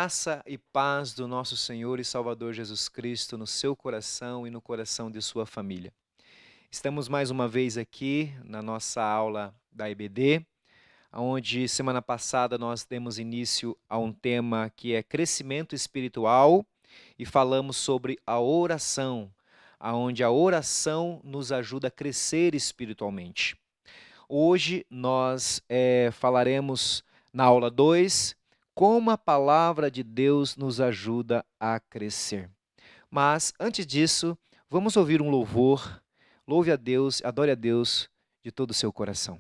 graça e paz do nosso Senhor e Salvador Jesus Cristo no seu coração e no coração de sua família. Estamos mais uma vez aqui na nossa aula da EBD, onde semana passada nós demos início a um tema que é crescimento espiritual e falamos sobre a oração, onde a oração nos ajuda a crescer espiritualmente. Hoje nós falaremos na aula 2 como a palavra de Deus nos ajuda a crescer. Mas antes disso, vamos ouvir um louvor. Louve a Deus, adore a Deus de todo o seu coração.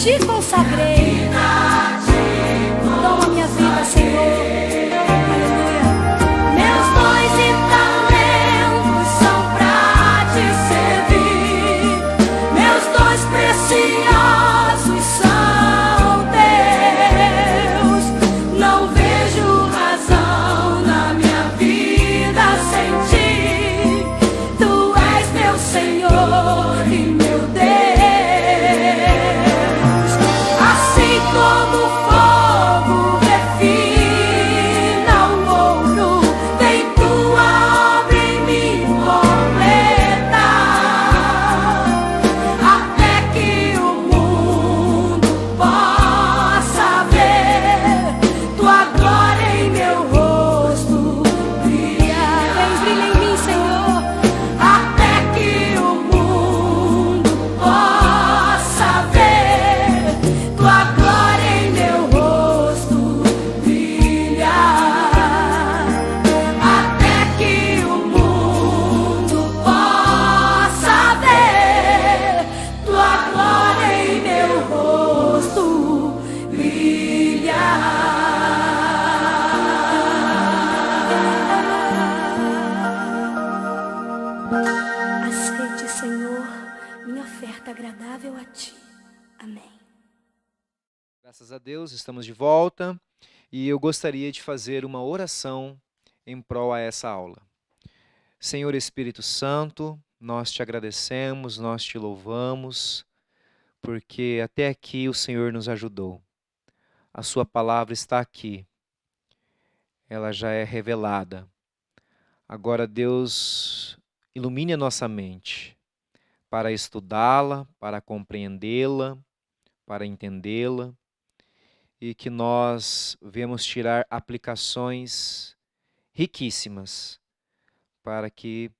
Te consagrei, toma minha vida, Senhor. Aleluia. Meus dons e talentos são pra te servir. Meus dons preciosos são teus. Não vejo razão na minha vida sem ti. Tu és meu Senhor e meu Deus. Como fogo refina o ouro, vem tua obra em mim completa, até que o mundo possa ver tua glória em meu rosto brilhar. Vem, brilha em mim, Senhor, até que o mundo possa ver tua glória em meu rosto brilhar, até que o mundo possa ver tua glória em meu rosto brilhar. Aceite, Senhor, minha oferta agradável a ti. Amém. Graças a Deus, estamos de volta e eu gostaria de fazer uma oração em prol a essa aula. Senhor Espírito Santo, nós te agradecemos, nós te louvamos, porque até aqui o Senhor nos ajudou. A sua palavra está aqui, ela já é revelada. Agora, Deus, ilumine a nossa mente para estudá-la, para compreendê-la, para entendê-la, e que nós venhamos tirar aplicações riquíssimas para que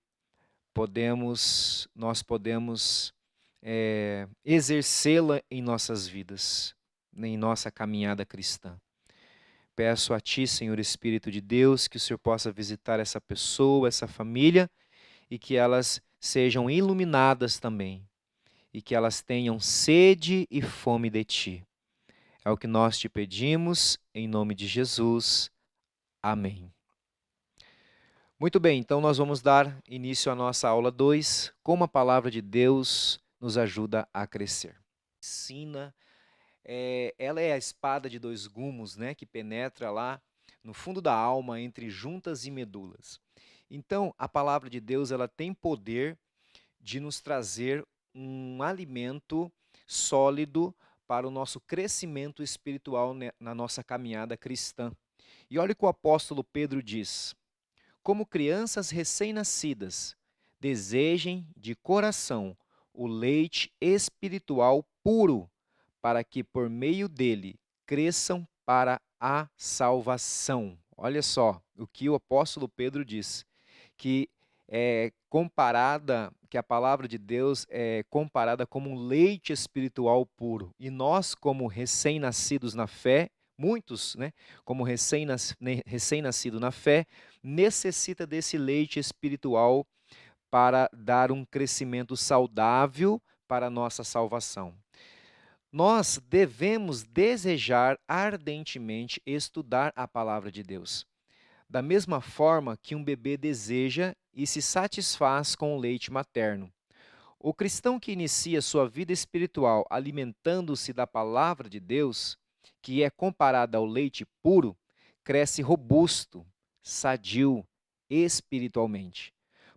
nós podemos exercê-la em nossas vidas, em nossa caminhada cristã. Peço a Ti, Senhor Espírito de Deus, que o Senhor possa visitar essa pessoa, essa família, e que elas sejam iluminadas também, e que elas tenham sede e fome de Ti. É o que nós te pedimos, em nome de Jesus. Amém. Muito bem, então nós vamos dar início à nossa aula 2, como a palavra de Deus nos ajuda a crescer. Ela é a espada de dois gumes, né, que penetra lá no fundo da alma, entre juntas e medulas. Então, a palavra de Deus, ela tem poder de nos trazer um alimento sólido para o nosso crescimento espiritual na nossa caminhada cristã. E olha o que o apóstolo Pedro diz: como crianças recém-nascidas, desejem de coração o leite espiritual puro, para que por meio dele cresçam para a salvação. Olha só o que o apóstolo Pedro diz, que que a palavra de Deus é comparada como um leite espiritual puro. E nós, como recém-nascidos na fé, muitos, né, como recém-nascido na fé, necessita desse leite espiritual para dar um crescimento saudável para a nossa salvação. Nós devemos desejar ardentemente estudar a palavra de Deus, da mesma forma que um bebê deseja e se satisfaz com o leite materno. O cristão que inicia sua vida espiritual alimentando-se da palavra de Deus, que é comparada ao leite puro, cresce robusto, sadio espiritualmente.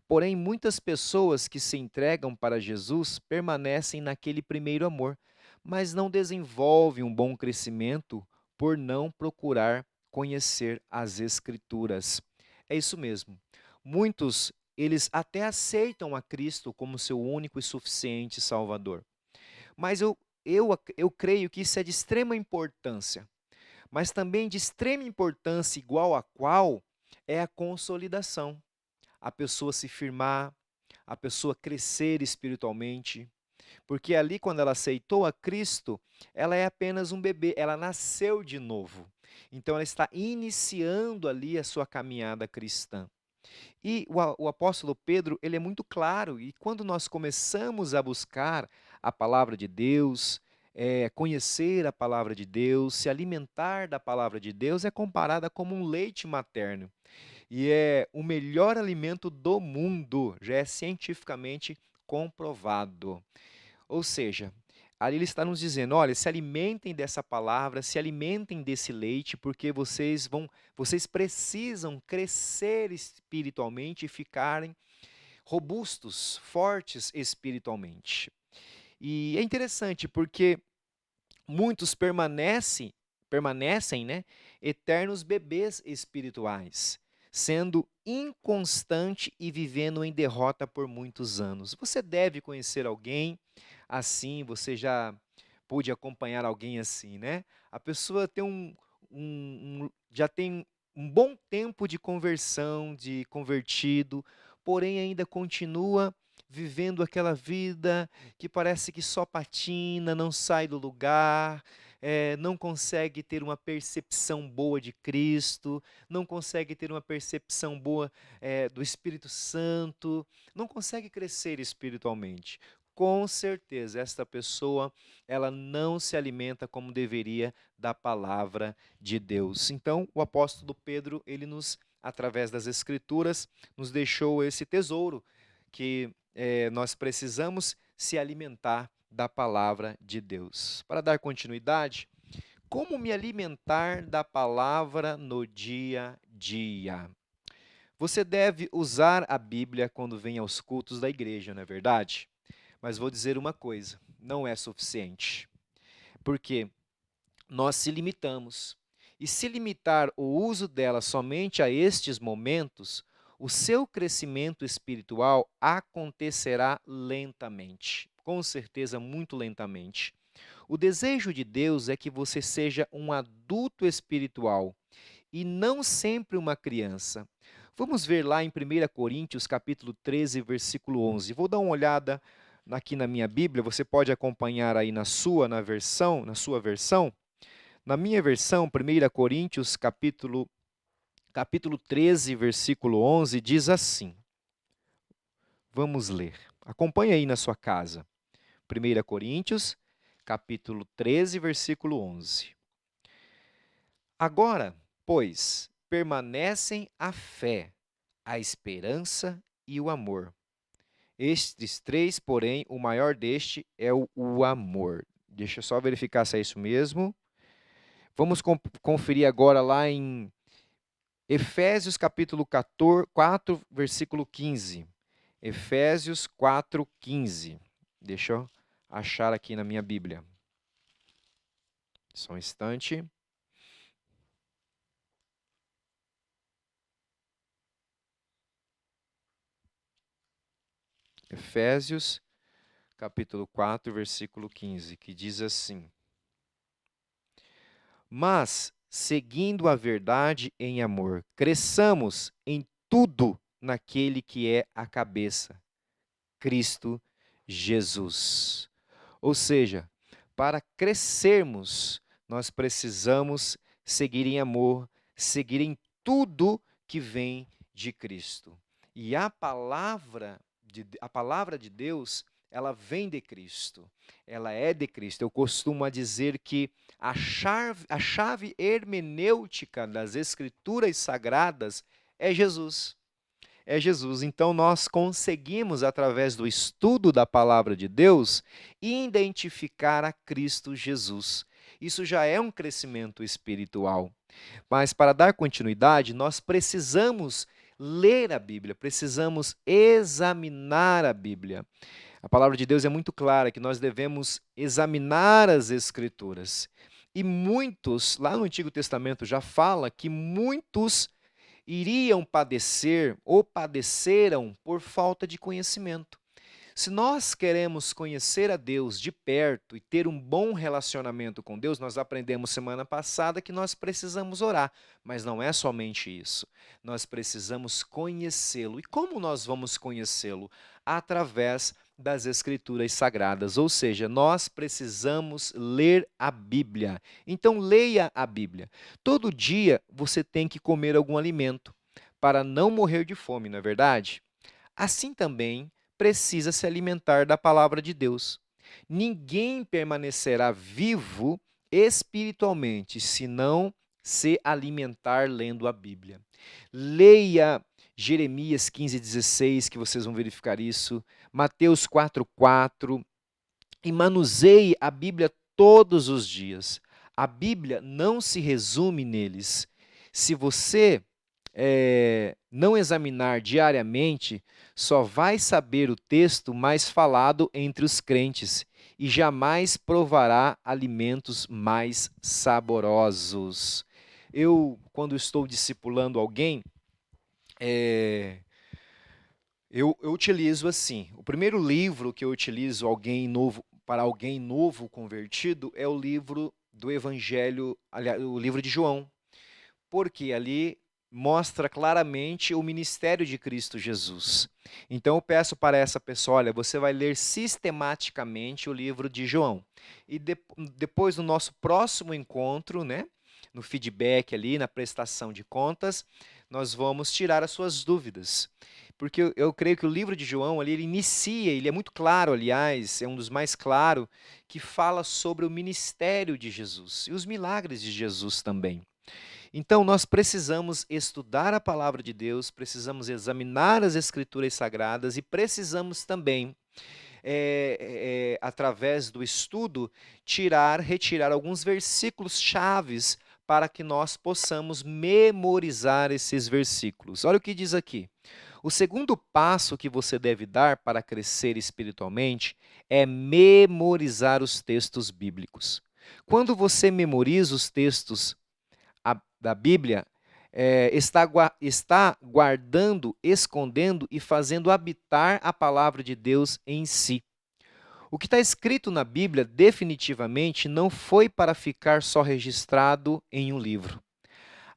Porém, muitas pessoas que se entregam para Jesus permanecem naquele primeiro amor, mas não desenvolvem um bom crescimento por não procurar conhecer as Escrituras. É isso mesmo. Muitos, eles até aceitam a Cristo como seu único e suficiente Salvador. Mas eu creio que isso é de extrema importância. Mas também de extrema importância, igual a qual, é a consolidação. A pessoa se firmar, a pessoa crescer espiritualmente. Porque ali, quando ela aceitou a Cristo, ela é apenas um bebê, ela nasceu de novo. Então, ela está iniciando ali a sua caminhada cristã. E o apóstolo Pedro, ele é muito claro, e quando nós começamos a buscar a palavra de Deus, conhecer a palavra de Deus, se alimentar da palavra de Deus, é comparada como um leite materno. E é o melhor alimento do mundo, já é cientificamente comprovado. Ou seja, ali ele está nos dizendo, olha, se alimentem dessa palavra, se alimentem desse leite, porque vocês precisam crescer espiritualmente e ficarem robustos, fortes espiritualmente. E é interessante porque muitos permanecem, né, eternos bebês espirituais, sendo inconstante e vivendo em derrota por muitos anos. Você deve conhecer alguém assim, você já pôde acompanhar alguém assim, né? A pessoa tem já tem um bom tempo de conversão, de convertido, porém ainda continua vivendo aquela vida que parece que só patina, não sai do lugar, não consegue ter uma percepção boa de Cristo, não consegue ter uma percepção boa do Espírito Santo, não consegue crescer espiritualmente. Com certeza, esta pessoa, ela não se alimenta como deveria da palavra de Deus. Então, o apóstolo Pedro, ele através das Escrituras, nos deixou esse tesouro que nós precisamos se alimentar da palavra de Deus. Para dar continuidade, como me alimentar da palavra no dia a dia? Você deve usar a Bíblia quando vem aos cultos da igreja, não é verdade? Mas vou dizer uma coisa: não é suficiente. Porque nós se limitamos. E se limitar o uso dela somente a estes momentos, o seu crescimento espiritual acontecerá lentamente, com certeza muito lentamente. O desejo de Deus é que você seja um adulto espiritual e não sempre uma criança. Vamos ver lá em 1 Coríntios, capítulo 13, versículo 11. Vou dar uma olhada aqui na minha Bíblia, você pode acompanhar aí na sua versão. Na minha versão, 1 Coríntios, capítulo 13, versículo 11, diz assim. Vamos ler. Acompanhe aí na sua casa. 1 Coríntios, capítulo 13, versículo 11. Agora, pois, permanecem a fé, a esperança e o amor. Estes três, porém, o maior deste é o amor. Deixa eu só verificar se é isso mesmo. Vamos conferir agora lá em Efésios capítulo 4, versículo 15. Efésios 4, 15. Deixa eu achar aqui na minha Bíblia. Só um instante. Efésios capítulo 4, versículo 15, que diz assim: Mas, seguindo a verdade em amor, cresçamos em tudo naquele que é a cabeça, Cristo Jesus. Ou seja, para crescermos, nós precisamos seguir em amor, seguir em tudo que vem de Cristo. E a palavra de Deus, ela vem de Cristo, ela é de Cristo. Eu costumo dizer que a chave hermenêutica das Escrituras Sagradas é Jesus. É Jesus. Então, nós conseguimos, através do estudo da palavra de Deus, identificar a Cristo Jesus. Isso já é um crescimento espiritual. Mas, para dar continuidade, nós precisamos ler a Bíblia, precisamos examinar a Bíblia. A palavra de Deus é muito clara que nós devemos examinar as Escrituras. E muitos, lá no Antigo Testamento já fala que muitos iriam padecer ou padeceram por falta de conhecimento. Se nós queremos conhecer a Deus de perto e ter um bom relacionamento com Deus, nós aprendemos semana passada que nós precisamos orar, mas não é somente isso. Nós precisamos conhecê-lo. E como nós vamos conhecê-lo? Através das Escrituras Sagradas, ou seja, nós precisamos ler a Bíblia. Então, leia a Bíblia. Todo dia você tem que comer algum alimento para não morrer de fome, não é verdade? Assim também precisa se alimentar da palavra de Deus. Ninguém permanecerá vivo espiritualmente se não se alimentar lendo a Bíblia. Leia Jeremias 15:16, que vocês vão verificar isso, Mateus 4:4, e manuseie a Bíblia todos os dias. A Bíblia não se resume neles. Se você não examinar diariamente, só vai saber o texto mais falado entre os crentes e jamais provará alimentos mais saborosos. Eu, quando estou discipulando alguém, eu utilizo assim. O primeiro livro que eu utilizo para alguém novo convertido é o livro do Evangelho, aliás, o livro de João, porque ali mostra claramente o ministério de Cristo Jesus. Então eu peço para essa pessoa, olha, você vai ler sistematicamente o livro de João. E depois no nosso próximo encontro, né, no feedback ali, na prestação de contas, nós vamos tirar as suas dúvidas. Porque eu creio que o livro de João ali, ele é muito claro, aliás, é um dos mais claros, que fala sobre o ministério de Jesus e os milagres de Jesus também. Então, nós precisamos estudar a palavra de Deus, precisamos examinar as Escrituras Sagradas e precisamos também, através do estudo, retirar alguns versículos chaves para que nós possamos memorizar esses versículos. Olha o que diz aqui. O segundo passo que você deve dar para crescer espiritualmente é memorizar os textos bíblicos. Quando você memoriza os textos da Bíblia, está guardando, escondendo e fazendo habitar a palavra de Deus em si. O que está escrito na Bíblia definitivamente não foi para ficar só registrado em um livro.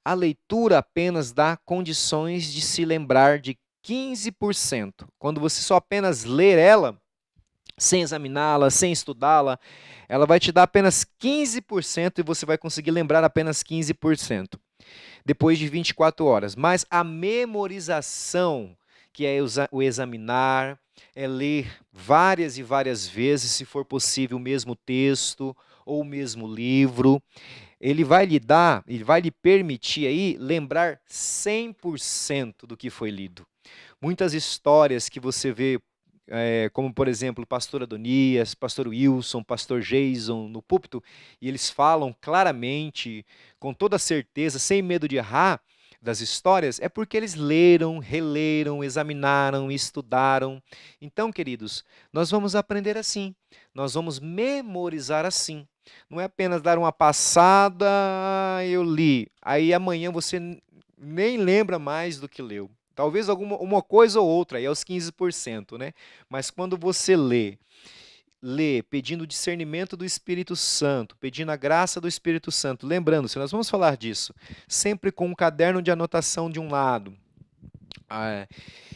A leitura apenas dá condições de se lembrar de 15%. Quando você só apenas ler ela, sem examiná-la, sem estudá-la, ela vai te dar apenas 15% e você vai conseguir lembrar apenas 15% depois de 24 horas. Mas a memorização, que é o examinar, é ler várias e várias vezes, se for possível, o mesmo texto ou o mesmo livro, ele vai lhe permitir aí lembrar 100% do que foi lido. Muitas histórias que você vê, como por exemplo, pastor Adonias, pastor Wilson, pastor Jason no púlpito, e eles falam claramente, com toda certeza, sem medo de errar, das histórias, é porque eles leram, releram, examinaram, estudaram. Então, queridos, nós vamos aprender assim, nós vamos memorizar assim. Não é apenas dar uma passada, eu li, aí amanhã você nem lembra mais do que leu. Talvez uma coisa ou outra, aí é os 15%, né? Mas quando você lê pedindo o discernimento do Espírito Santo, pedindo a graça do Espírito Santo, lembrando-se, nós vamos falar disso, sempre com um caderno de anotação de um lado.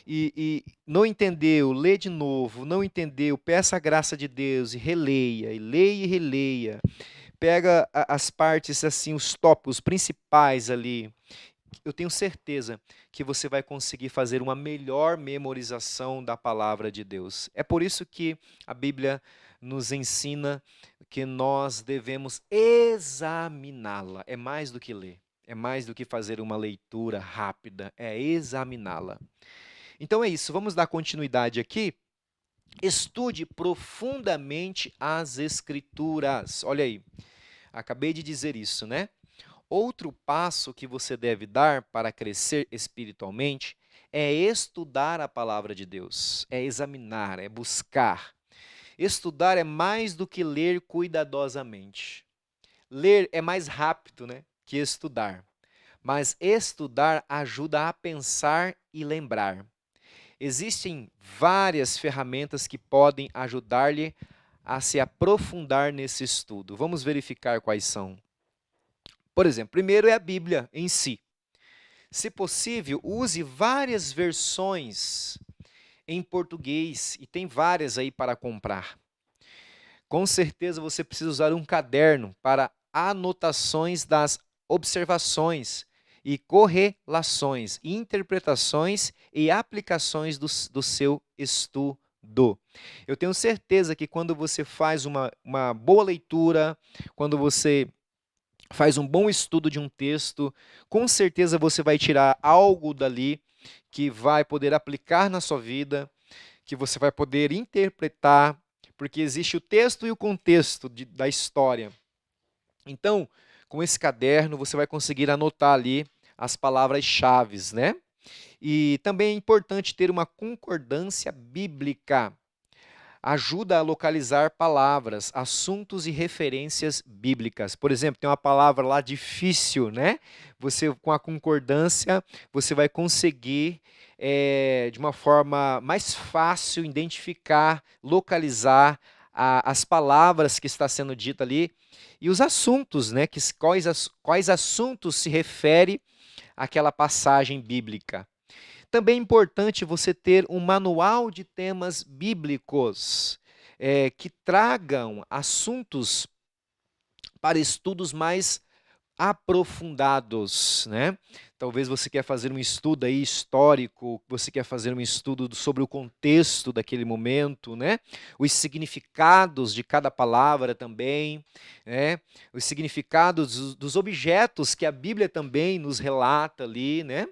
E não entendeu, lê de novo, não entendeu, peça a graça de Deus e releia, e leia e releia. Pega as partes, assim, os tópicos principais ali. Eu tenho certeza que você vai conseguir fazer uma melhor memorização da palavra de Deus. É por isso que a Bíblia nos ensina que nós devemos examiná-la. É mais do que ler, é mais do que fazer uma leitura rápida, é examiná-la. Então é isso, vamos dar continuidade aqui. Estude profundamente as Escrituras. Olha aí, acabei de dizer isso, né? Outro passo que você deve dar para crescer espiritualmente é estudar a palavra de Deus, é examinar, é buscar. Estudar é mais do que ler cuidadosamente. Ler é mais rápido, né, que estudar. Mas estudar ajuda a pensar e lembrar. Existem várias ferramentas que podem ajudar-lhe a se aprofundar nesse estudo. Vamos verificar quais são. Por exemplo, primeiro é a Bíblia em si. Se possível, use várias versões em português, e tem várias aí para comprar. Com certeza você precisa usar um caderno para anotações das observações e correlações, interpretações e aplicações do seu estudo. Eu tenho certeza que quando você faz uma boa leitura, quando você faz um bom estudo de um texto, com certeza você vai tirar algo dali que vai poder aplicar na sua vida, que você vai poder interpretar, porque existe o texto e o contexto da história. Então, com esse caderno, você vai conseguir anotar ali as palavras-chave, né? E também é importante ter uma concordância bíblica. Ajuda a localizar palavras, assuntos e referências bíblicas. Por exemplo, tem uma palavra lá difícil, né? Você, com a concordância, você vai conseguir, de uma forma mais fácil, identificar, localizar as palavras que está sendo dita ali e os assuntos, né? Quais assuntos se refere àquela passagem bíblica. Também é importante você ter um manual de temas bíblicos que tragam assuntos para estudos mais aprofundados, né? Talvez você quer fazer um estudo aí histórico, você quer fazer um estudo sobre o contexto daquele momento, né? Os significados de cada palavra também, né? Os significados dos objetos que a Bíblia também nos relata ali, né?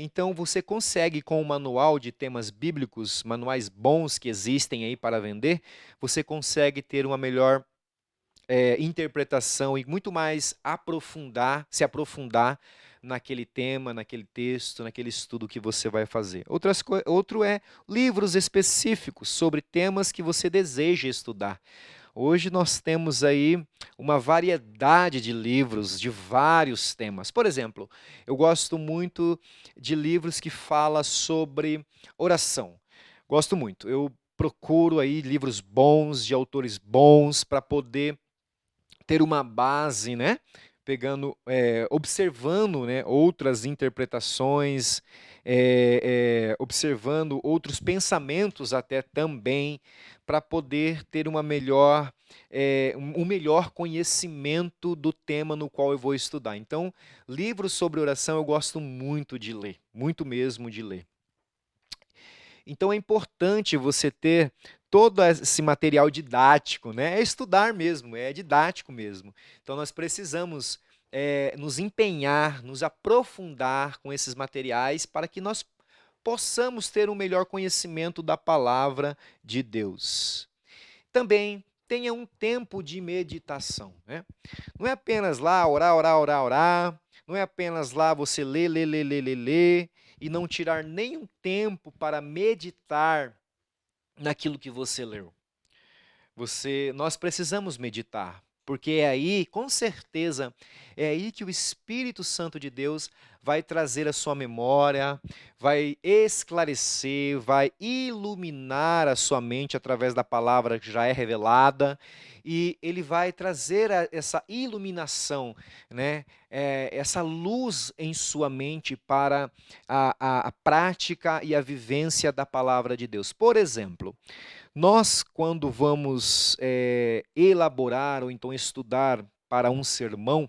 Então você consegue, com o manual de temas bíblicos, manuais bons que existem aí para vender, você consegue ter uma melhor interpretação e muito mais se aprofundar naquele tema, naquele texto, naquele estudo que você vai fazer. Outro é livros específicos sobre temas que você deseja estudar. Hoje nós temos aí uma variedade de livros de vários temas. Por exemplo, eu gosto muito de livros que falam sobre oração. Gosto muito. Eu procuro aí livros bons, de autores bons, para poder ter uma base, né? Observando, né, outras interpretações, observando outros pensamentos até também, para poder ter um melhor conhecimento do tema no qual eu vou estudar. Então, livros sobre oração eu gosto muito de ler, muito mesmo de ler. Então é importante você ter todo esse material didático, né? É estudar mesmo, é didático mesmo. Então nós precisamos nos empenhar, nos aprofundar com esses materiais para que nós possamos ter um melhor conhecimento da palavra de Deus. Também tenha um tempo de meditação, né? Não é apenas lá orar, orar, orar, orar, não é apenas lá você ler, ler, ler, ler, ler, ler, e não tirar nenhum tempo para meditar naquilo que você leu. Nós precisamos meditar, porque é aí, com certeza, é aí que o Espírito Santo de Deus vai trazer a sua memória, vai esclarecer, vai iluminar a sua mente através da palavra que já é revelada, e ele vai trazer essa iluminação, né? Essa luz em sua mente para a prática e a vivência da palavra de Deus. Por exemplo, nós, quando vamos elaborar ou então estudar para um sermão,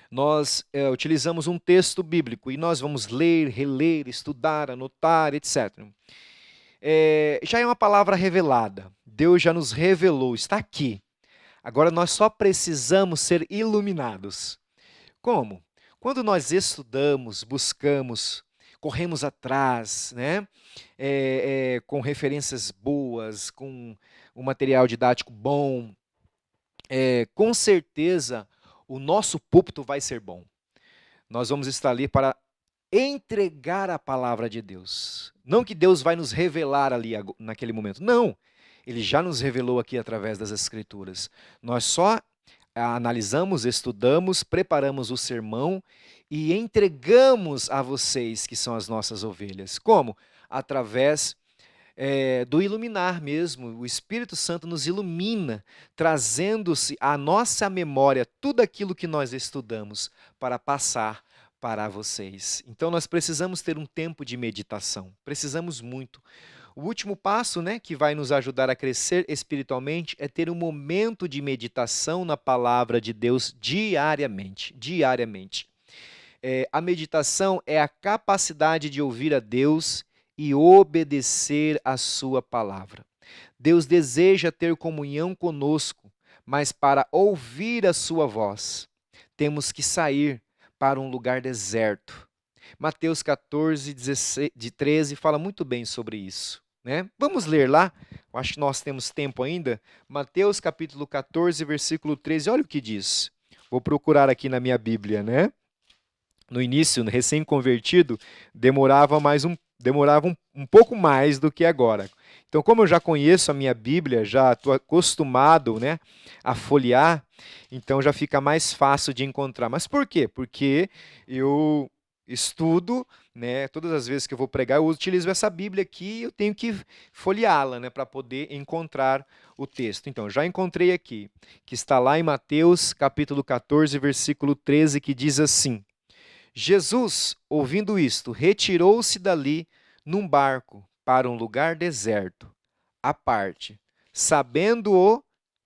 nós utilizamos um texto bíblico e nós vamos ler, reler, estudar, anotar, etc. Já é uma palavra revelada. Deus já nos revelou, está aqui. Agora nós só precisamos ser iluminados. Como? Quando nós estudamos, buscamos, corremos atrás, né? Com referências boas, com um material didático bom, com certeza o nosso púlpito vai ser bom. Nós vamos estar ali para entregar a palavra de Deus. Não que Deus vai nos revelar ali naquele momento. Não, Ele já nos revelou aqui através das Escrituras. Nós só analisamos, estudamos, preparamos o sermão e entregamos a vocês que são as nossas ovelhas. Como? Através do iluminar mesmo. O Espírito Santo nos ilumina, trazendo-se à nossa memória tudo aquilo que nós estudamos para passar para vocês. Então nós precisamos ter um tempo de meditação. Precisamos muito. O último passo, né, que vai nos ajudar a crescer espiritualmente é ter um momento de meditação na palavra de Deus diariamente. Diariamente. A meditação é a capacidade de ouvir a Deus e obedecer a sua palavra. Deus deseja ter comunhão conosco, mas para ouvir a sua voz, temos que sair para um lugar deserto. Mateus 14, 13 fala muito bem sobre isso, né? Vamos ler lá, eu acho que nós temos tempo ainda. Mateus capítulo 14, versículo 13, olha o que diz. Vou procurar aqui na minha Bíblia, né? No início, recém-convertido, demorava um pouco mais do que agora. Então, como eu já conheço a minha Bíblia, já estou acostumado, né, a folhear, então já fica mais fácil de encontrar. Mas por quê? Porque eu estudo, né, todas as vezes que eu vou pregar, eu utilizo essa Bíblia aqui e eu tenho que folheá-la, né, para poder encontrar o texto. Então, já encontrei aqui, que está lá em Mateus, capítulo 14, versículo 13, que diz assim: Jesus, ouvindo isto, retirou-se dali num barco para um lugar deserto, à parte. Sabendo-o,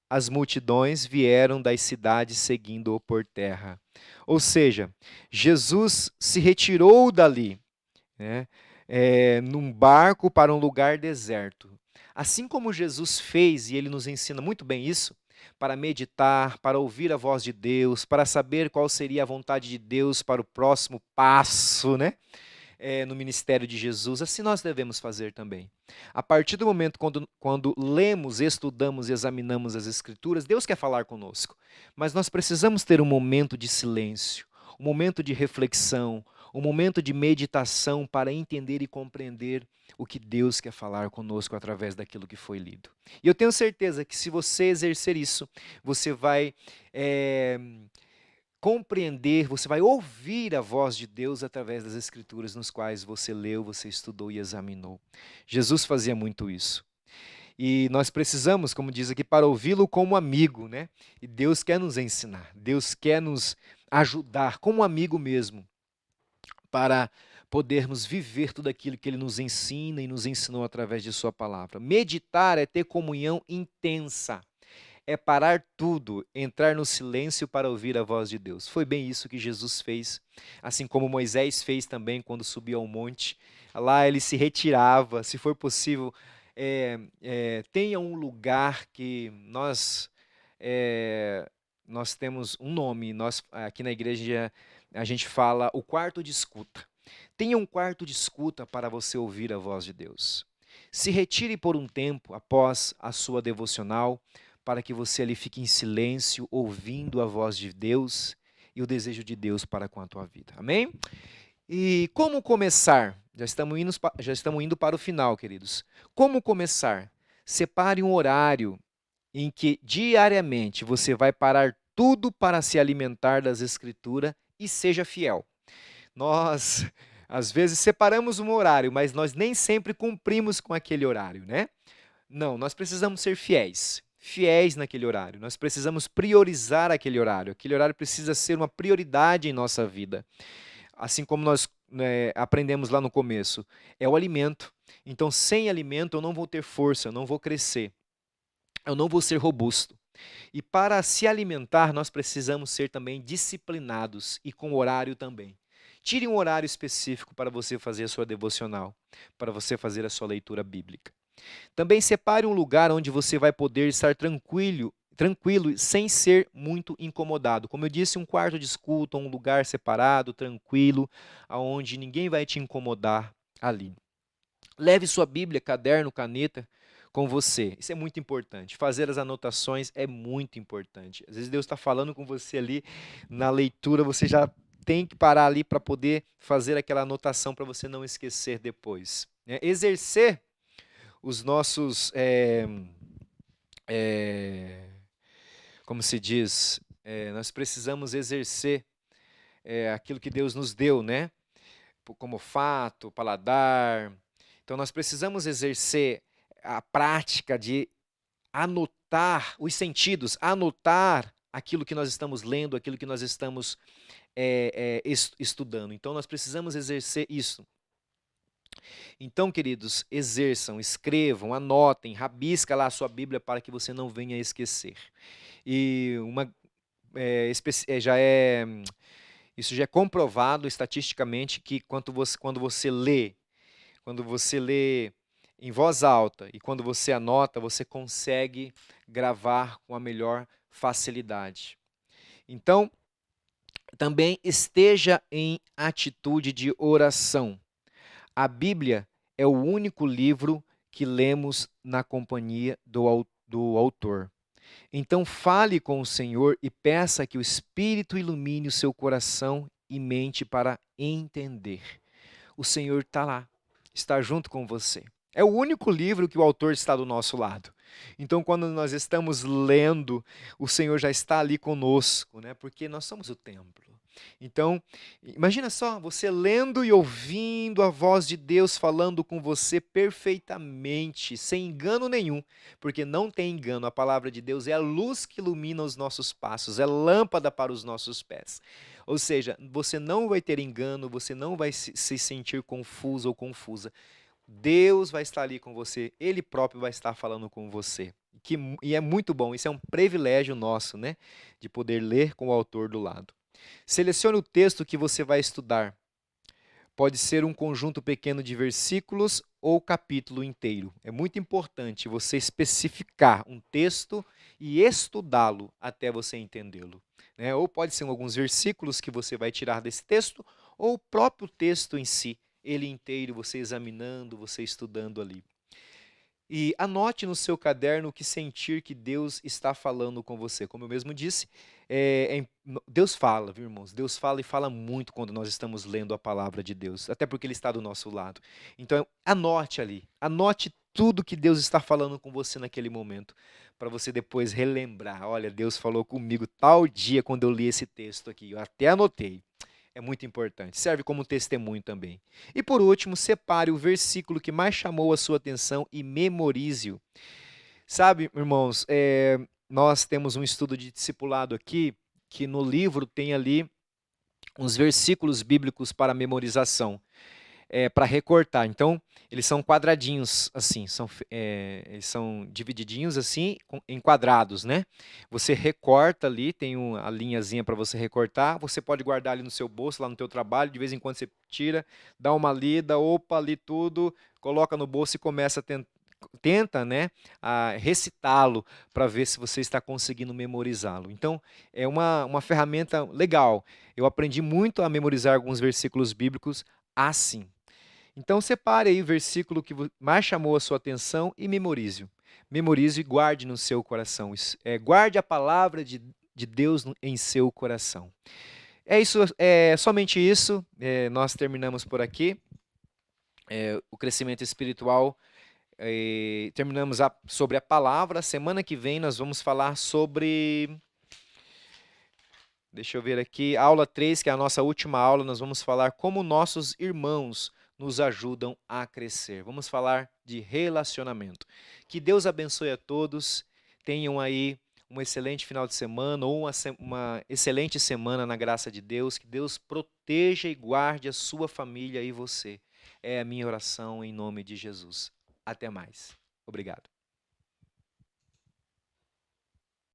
as multidões vieram das cidades seguindo-o por terra. Ou seja, Jesus se retirou dali, né, num barco para um lugar deserto. Assim como Jesus fez, e ele nos ensina muito bem isso, para meditar, para ouvir a voz de Deus, para saber qual seria a vontade de Deus para o próximo passo, né? no ministério de Jesus, assim nós devemos fazer também. A partir do momento quando lemos, estudamos e examinamos as Escrituras, Deus quer falar conosco, mas nós precisamos ter um momento de silêncio, um momento de reflexão, um momento de meditação para entender e compreender o que Deus quer falar conosco através daquilo que foi lido. E eu tenho certeza que se você exercer isso, você vai compreender, você vai ouvir a voz de Deus através das Escrituras nos quais você leu, você estudou e examinou. Jesus fazia muito isso. E nós precisamos, como diz aqui, para ouvi-lo como amigo, né? E Deus quer nos ensinar, Deus quer nos ajudar como amigo mesmo, para podermos viver tudo aquilo que Ele nos ensina e nos ensinou através de Sua palavra. Meditar é ter comunhão intensa, é parar tudo, entrar no silêncio para ouvir a voz de Deus. Foi bem isso que Jesus fez, assim como Moisés fez também quando subiu ao monte. Lá ele se retirava, se for possível, tenha um lugar que nós temos um nome, nós aqui na igreja a gente fala o quarto de escuta. Tenha um quarto de escuta para você ouvir a voz de Deus. Se retire por um tempo após a sua devocional, para que você ali fique em silêncio, ouvindo a voz de Deus e o desejo de Deus para com a tua vida. Amém? E como começar? Já estamos indo para o final, queridos. Como começar? Separe um horário em que diariamente você vai parar tudo para se alimentar das Escrituras e seja fiel. Nós, às vezes, separamos um horário, mas nós nem sempre cumprimos com aquele horário, né? Não, nós precisamos ser fiéis. Fiéis naquele horário. Nós precisamos priorizar aquele horário. Aquele horário precisa ser uma prioridade em nossa vida. Assim como nós aprendemos lá no começo, é o alimento. Então, sem alimento, eu não vou ter força, eu não vou crescer, eu não vou ser robusto. E para se alimentar, nós precisamos ser também disciplinados e com horário também. Tire um horário específico para você fazer a sua devocional, para você fazer a sua leitura bíblica. Também separe um lugar onde você vai poder estar tranquilo sem ser muito incomodado. Como eu disse, um quarto de escuta, um lugar separado, tranquilo, aonde ninguém vai te incomodar ali. Leve sua Bíblia, caderno, caneta com você. Isso é muito importante. Fazer as anotações é muito importante. Às vezes Deus está falando com você ali na leitura, você já tem que parar ali para poder fazer aquela anotação para você não esquecer depois. Exercer os nossos, como se diz, nós precisamos exercer aquilo que Deus nos deu, né? Como olfato, paladar. Então nós precisamos exercer a prática de anotar os sentidos, anotar aquilo que nós estamos lendo, aquilo que nós estamos estudando. Então nós precisamos exercer isso. Então, queridos, exerçam, escrevam, anotem, rabisca lá a sua Bíblia para que você não venha a esquecer. E isso já é comprovado estatisticamente que quando você lê em voz alta e quando você anota, você consegue gravar com a melhor facilidade. Então, também esteja em atitude de oração. A Bíblia é o único livro que lemos na companhia do autor. Então fale com o Senhor e peça que o Espírito ilumine o seu coração e mente para entender. O Senhor está lá, está junto com você. É o único livro que o autor está do nosso lado. Então, quando nós estamos lendo, o Senhor já está ali conosco, né? Porque nós somos o templo. Então, imagina só, você lendo e ouvindo a voz de Deus falando com você perfeitamente, sem engano nenhum, porque não tem engano, a palavra de Deus é a luz que ilumina os nossos passos, é lâmpada para os nossos pés. Ou seja, você não vai ter engano, você não vai se sentir confuso ou confusa. Deus vai estar ali com você, Ele próprio vai estar falando com você. E é muito bom, isso é um privilégio nosso, né? De poder ler com o autor do lado. Selecione o texto que você vai estudar. Pode ser um conjunto pequeno de versículos ou capítulo inteiro. É muito importante você especificar um texto e estudá-lo até você entendê-lo. Ou pode ser alguns versículos que você vai tirar desse texto, ou o próprio texto em si ele inteiro, você examinando, você estudando ali. E anote no seu caderno o que sentir que Deus está falando com você. Como eu mesmo disse, Deus fala, viu, irmãos? Deus fala e fala muito quando nós estamos lendo a palavra de Deus, até porque Ele está do nosso lado. Então, anote ali, anote tudo que Deus está falando com você naquele momento, para você depois relembrar. Olha, Deus falou comigo tal dia quando eu li esse texto aqui, eu até anotei. É muito importante, serve como testemunho também. E por último, separe o versículo que mais chamou a sua atenção e memorize-o. Sabe, irmãos, nós temos um estudo de discipulado aqui, que no livro tem ali uns versículos bíblicos para memorização, para recortar. Então, eles são quadradinhos, assim, eles são divididinhos assim, em quadrados, né? Você recorta ali, tem a linhazinha para você recortar, você pode guardar ali no seu bolso, lá no teu trabalho, de vez em quando você tira, dá uma lida, opa, ali tudo, coloca no bolso e começa a tenta, né, a recitá-lo para ver se você está conseguindo memorizá-lo. Então, é uma ferramenta legal. Eu aprendi muito a memorizar alguns versículos bíblicos assim. Então, separe aí o versículo que mais chamou a sua atenção e memorize-o. Memorize e guarde no seu coração. Guarde a palavra de Deus em seu coração. É isso, é somente isso. Nós terminamos por aqui. O crescimento espiritual. Terminamos sobre a palavra. Semana que vem nós vamos falar sobre. Deixa eu ver aqui. Aula 3, que é a nossa última aula. Nós vamos falar como nossos irmãos nos ajudam a crescer. Vamos falar de relacionamento. Que Deus abençoe a todos. Tenham aí um excelente final de semana ou uma excelente semana na graça de Deus. Que Deus proteja e guarde a sua família e você. É a minha oração em nome de Jesus. Até mais. Obrigado.